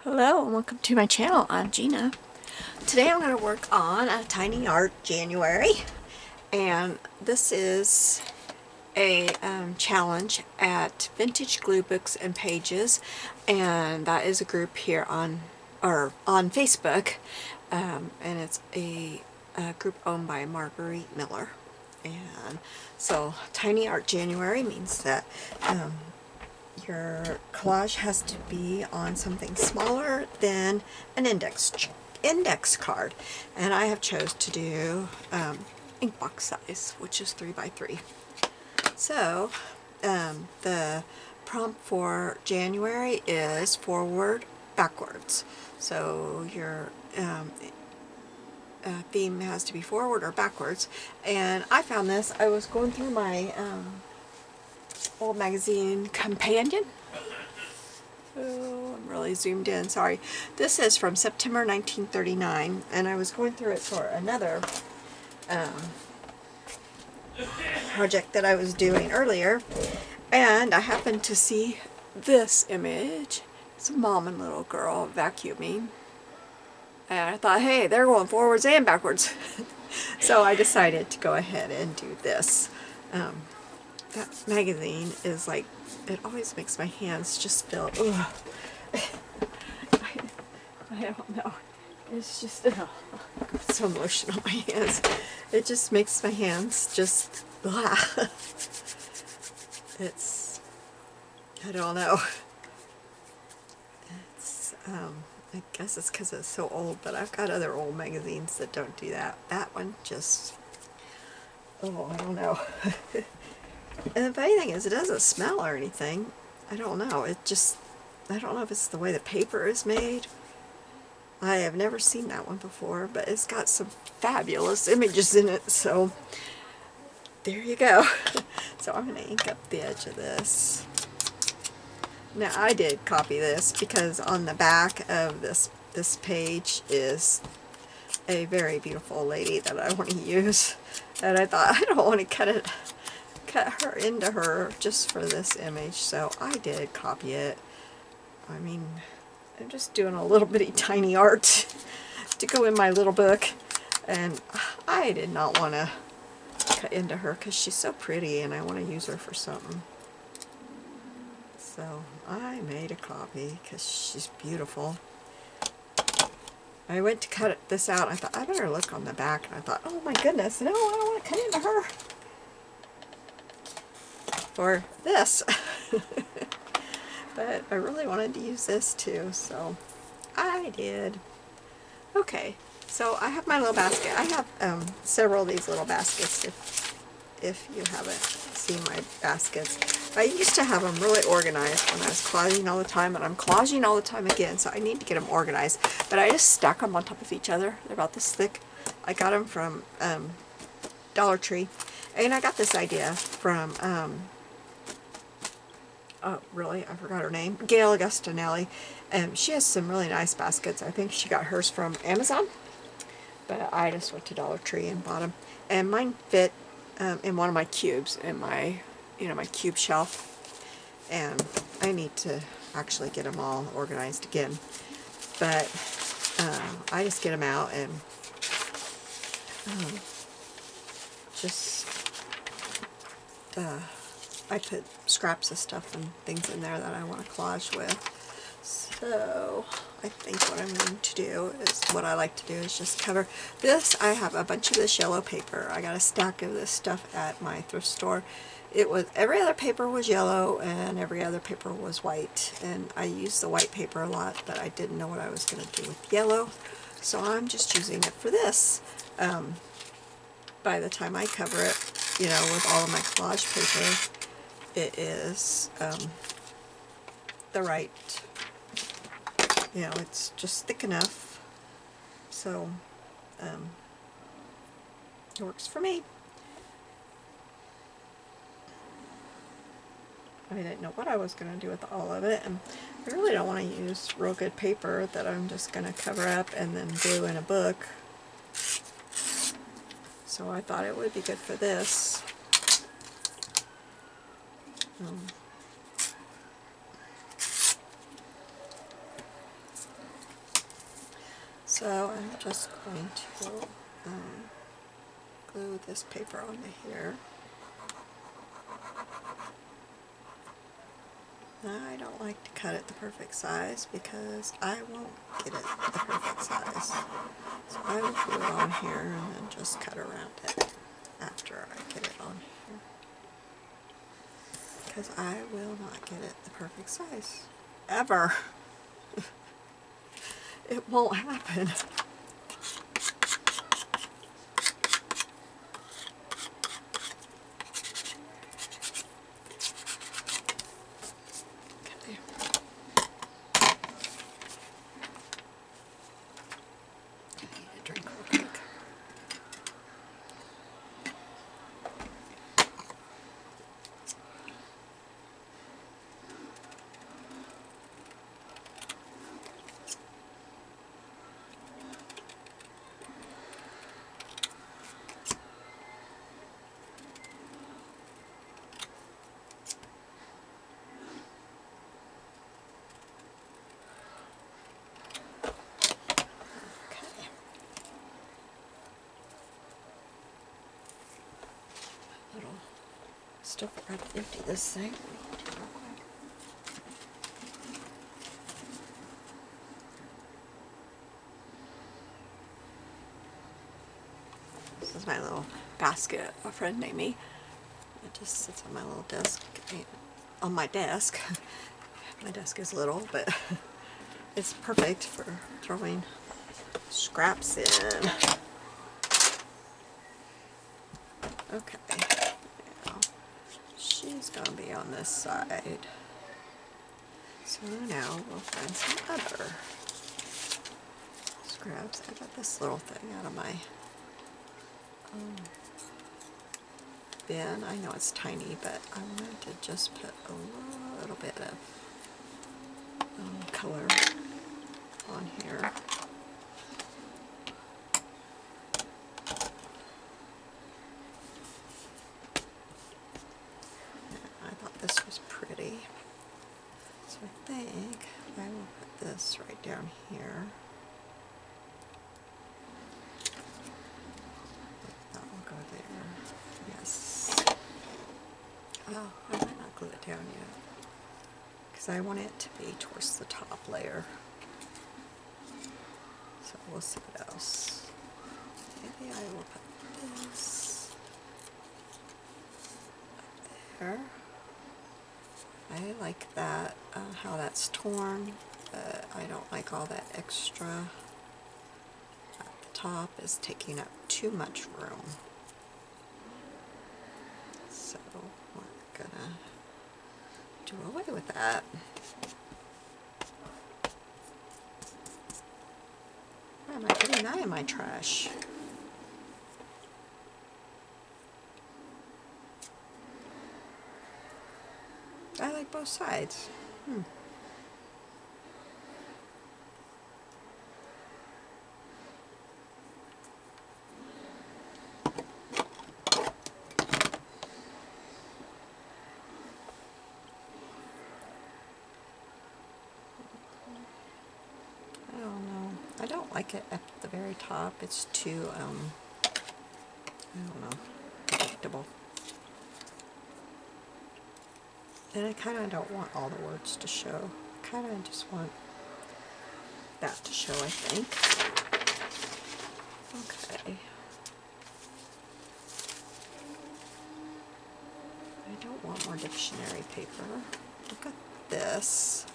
Hello and welcome to my channel. I'm Gina. Today I'm going to work on a tiny art January, and this is a challenge at Vintage Gluebooks and Pages, and that is a group here on Facebook, and it's a group owned by Marguerite Miller. And so Tiny Art January means that your collage has to be on something smaller than an index card, and I have chose to do inkbox size, which is 3 by 3. So the prompt for January is forward, backwards. So your theme has to be forward or backwards. And I found this. I was going through my old magazine companion. Oh, I'm really zoomed in, sorry. This is from September 1939, and I was going through it for another project that I was doing earlier, and I happened to see this image. It's a mom and little girl vacuuming, and I thought, hey, they're going forwards and backwards. So I decided to go ahead and do this. That magazine is like, it always makes my hands just feel, ugh. I don't know. It's just, it's so emotional, my hands. It just makes my hands just, blah. It's, I don't know. It's, I guess it's because it's so old, but I've got other old magazines that don't do that. That one just, oh, I don't know. And the funny thing is, it doesn't smell or anything. I don't know. It just, I don't know if it's the way the paper is made. I have never seen that one before, but it's got some fabulous images in it, so there you go. So I'm going to ink up the edge of this. Now I did copy this because on the back of this page is a very beautiful lady that I want to use, and I thought I don't want to cut her into her just for this image, so I did copy it. I mean, I'm just doing a little bitty tiny art to go in my little book, and I did not want to cut into her because she's so pretty and I want to use her for something. So I made a copy because she's beautiful. I went to cut this out, I thought I better look on the back, and I thought, oh my goodness, no, I don't want to cut into her for this. But I really wanted to use this too, so I did. Okay, so I have my little basket. I have several of these little baskets if you haven't seen my baskets. I used to have them really organized when I was collaging all the time, and I'm collaging all the time again, so I need to get them organized. But I just stack them on top of each other. They're about this thick. I got them from Dollar Tree, and I got this idea from oh, really, I forgot her name, Gail Augustinelli. She has some really nice baskets. I think she got hers from Amazon, but I just went to Dollar Tree and bought them. And mine fit in one of my cubes, in my, my cube shelf. And I need to actually get them all organized again. But I just get them out and just I put scraps of stuff and things in there that I want to collage with. So I think what I'm going to do is, what I like to do is just cover this. I have a bunch of this yellow paper. I got a stack of this stuff at my thrift store. It was, every other paper was yellow and every other paper was white, and I used the white paper a lot, but I didn't know what I was going to do with yellow, so I'm just using it for this. By the time I cover it, with all of my collage paper, it is the right, it's just thick enough, so it works for me. I didn't know what I was going to do with all of it, and I really don't want to use real good paper that I'm just going to cover up and then glue in a book. So I thought it would be good for this. So I'm just going to glue this paper onto here. Now, I don't like to cut it the perfect size because I won't get it the perfect size. So I will glue it on here and then just cut around it after I get it on here. Because I will not get it the perfect size. Ever. It won't happen. Okay. I need a drink real quick. Still forgot to empty this thing. This is my little basket a friend made me. It just sits on my little desk, on my desk. My desk is little, but it's perfect for throwing scraps in. Okay. She's going to be on this side. So now we'll find some other scraps. I got this little thing out of my bin. I know it's tiny, but I wanted to just put a little bit of color on here. This was pretty, so I think I will put this right down here. That will go there. Yes. Oh, I might not glue it down yet because I want it to be towards the top layer. So we'll see what else. Maybe I will put this up there. I like that, how that's torn, but I don't like all that extra at the top is taking up too much room. So we're gonna do away with that. Why am I putting that in my trash? I like both sides. I don't know. I don't like it at the very top. It's too, I don't know, predictable. And I kind of don't want all the words to show. I kind of just want that to show, I think. Okay. I don't want more dictionary paper. Look at this.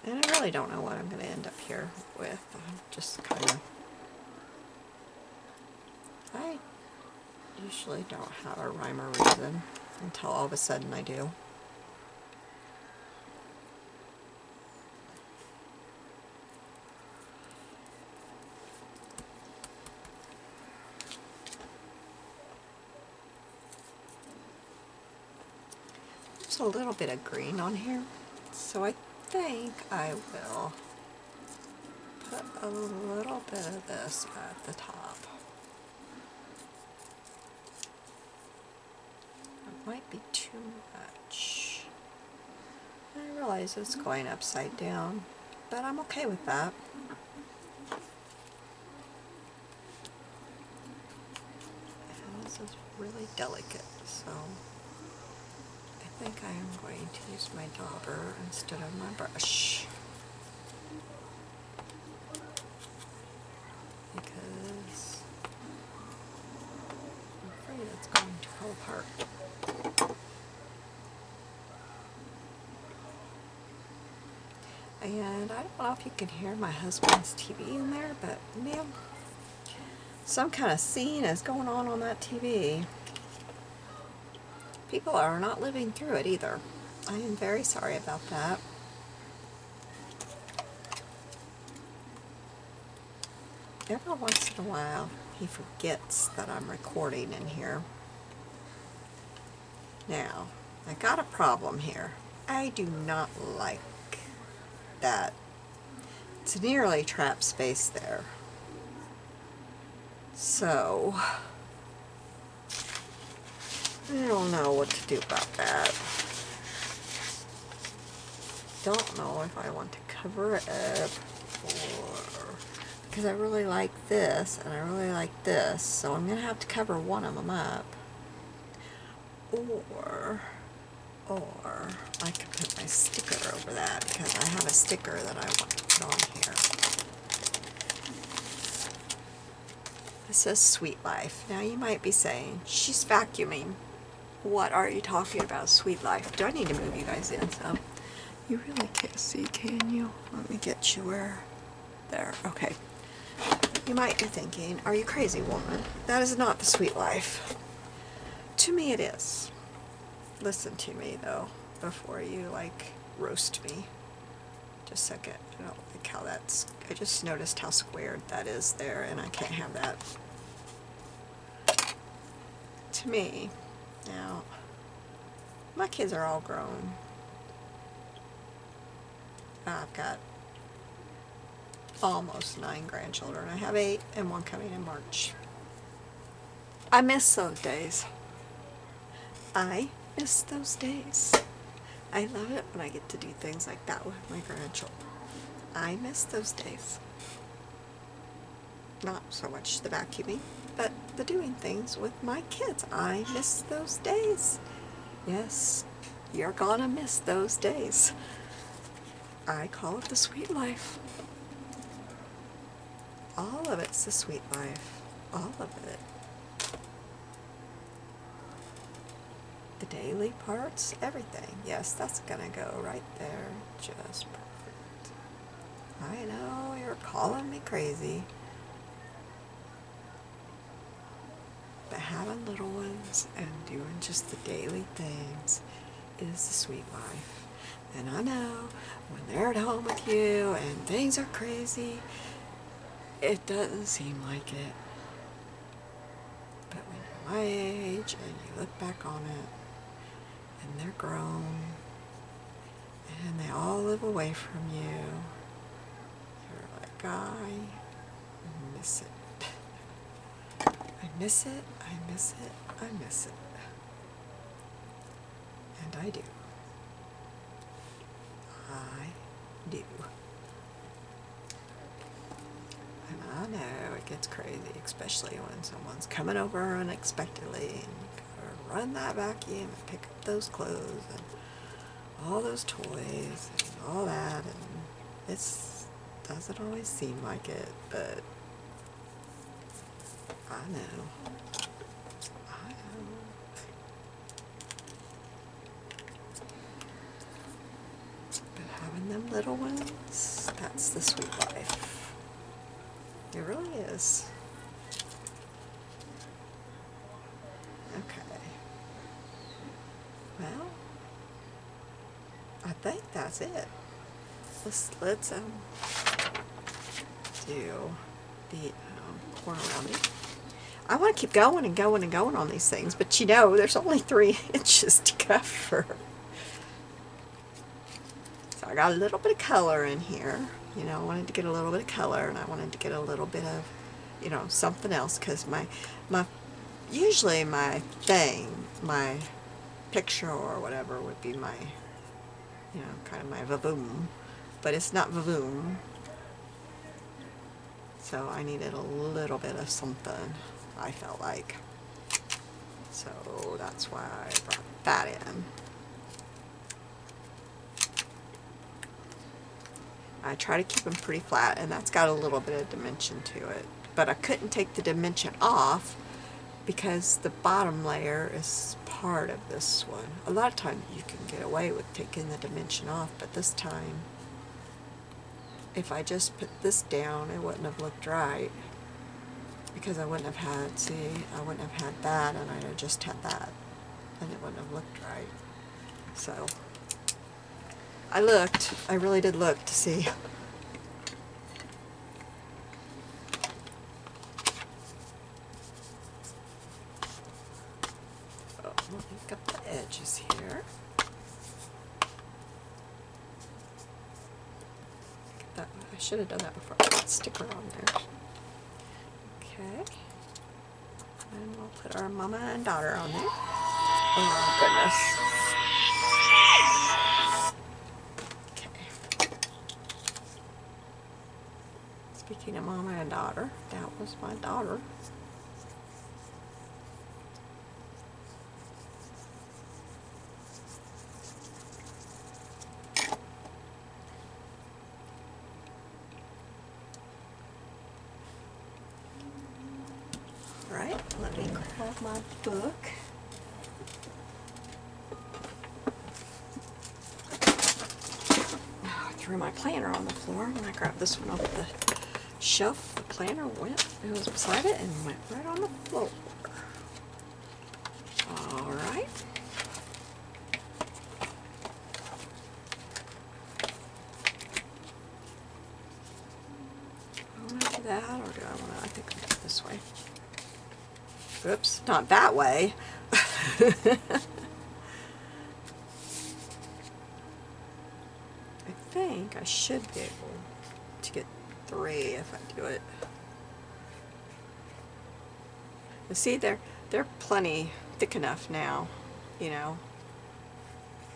And I really don't know what I'm going to end up here with. I'm just kind of... I usually don't have a rhyme or reason until all of a sudden I do. There's a little bit of green on here, so I think I will put a little bit of this at the top. It might be too much. I realize it's going upside down, but I'm okay with that. And this is really delicate, so I think I am going to use my dauber instead of my brush. Because I'm afraid it's going to fall apart. And I don't know if you can hear my husband's TV in there, but man, some kind of scene is going on that TV. People are not living through it either. I am very sorry about that. Every once in a while, he forgets that I'm recording in here. Now, I got a problem here. I do not like that. It's nearly trapped space there. So, I don't know what to do about that. Don't know if I want to cover it up or... because I really like this and I really like this, so I'm going to have to cover one of them up. Or I could put my sticker over that because I have a sticker that I want to put on here. It says Sweet Life. Now you might be saying, she's vacuuming. What are you talking about, Sweet Life? Do I need to move you guys in some? You really can't see, can you? Let me get you where... there. Okay. You might be thinking, are you crazy, woman? That is not the Sweet Life. To me it is. Listen to me, though, before you, like, roast me. Just a second. I don't like how that's... I just noticed how squared that is there, and I can't have that. To me, now, my kids are all grown. I've got almost 9 grandchildren. I have 8 and 1 coming in March. I miss those days. I miss those days. I love it when I get to do things like that with my grandchildren. I miss those days. Not so much the vacuuming, but the doing things with my kids. I miss those days. Yes, you're gonna miss those days. I call it the Sweet Life. All of it's the Sweet Life. All of it. The daily parts, everything. Yes, that's gonna go right there. Just perfect. I know, you're calling me crazy. But having little ones and doing just the daily things is the Sweet Life. And I know when they're at home with you and things are crazy, it doesn't seem like it. But when you're my age and you look back on it, and they're grown, and they all live away from you, you're like, I miss it. I miss it, I miss it, I miss it. And I do. I do. And I know it gets crazy, especially when someone's coming over unexpectedly and you gotta run that vacuum and pick up those clothes and all those toys and all that, and it doesn't always seem like it, but I know. I know. But having them little ones, that's the Sweet Life. It really is. Okay. Well, I think that's it. Let's do the corner rounding. I want to keep going and going and going on these things, but you know, there's only 3 inches to cover. So I got a little bit of color in here. You know, I wanted to get a little bit of color, and I wanted to get a little bit of, you know, something else, because usually my thing, my picture or whatever would be my, you know, kind of my vavoom, but it's not vavoom. So I needed a little bit of something, I felt like. So that's why I brought that in. I try to keep them pretty flat, and that's got a little bit of dimension to it. But I couldn't take the dimension off because the bottom layer is part of this one. A lot of times you can get away with taking the dimension off, but this time, if I just put this down, it wouldn't have looked right. Because I wouldn't have had, see, I wouldn't have had that, and I'd have just had that, and it wouldn't have looked right. So, I really did look to see. Oh, let me get the edges here. Get that, I should have done that before I put the sticker on there. Okay. And we'll put our mama and daughter on there. Oh goodness. Okay. Speaking of mama and daughter, that was my daughter. Right, let me grab my book. I threw my planner on the floor. When I grabbed this one off the shelf, the planner it was beside it and went right on the floor. Alright. I want to do that, or do I want to, I think I'll do it this way. Oops, not that way. I think I should be able to get 3 if I do it. You see, they're plenty thick enough now, you know.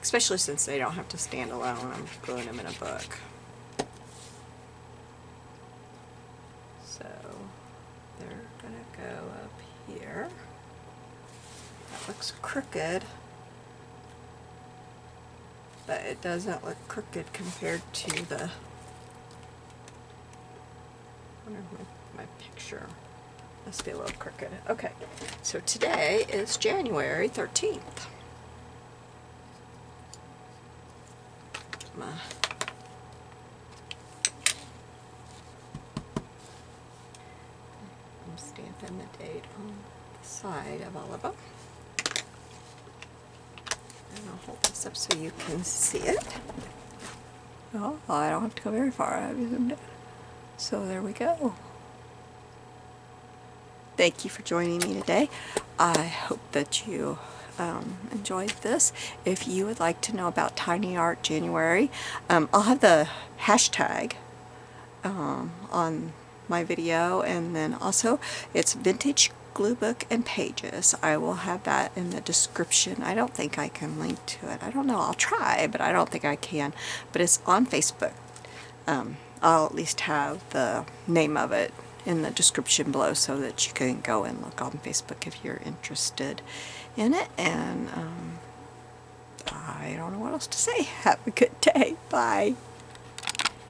Especially since they don't have to stand alone. I'm gluing them in a book. So they're gonna go up here. That looks crooked, but it doesn't look crooked compared to the, I wonder if my picture must be a little crooked. Okay, so today is January 13th. I'm stamping the date on the side of all of them. And I'll hold this up so you can see it. Oh, I don't have to go very far. I have zoomed in. So there we go. Thank you for joining me today. I hope that you enjoyed this. If you would like to know about tinyart January, I'll have the hashtag on my video, and then also it's Vintage Gluebook and Pages. I will have that in the description. I don't think I can link to it. I don't know. I'll try, but I don't think I can. But it's on Facebook. I'll at least have the name of it in the description below so that you can go and look on Facebook if you're interested in it. And I don't know what else to say. Have a good day. Bye.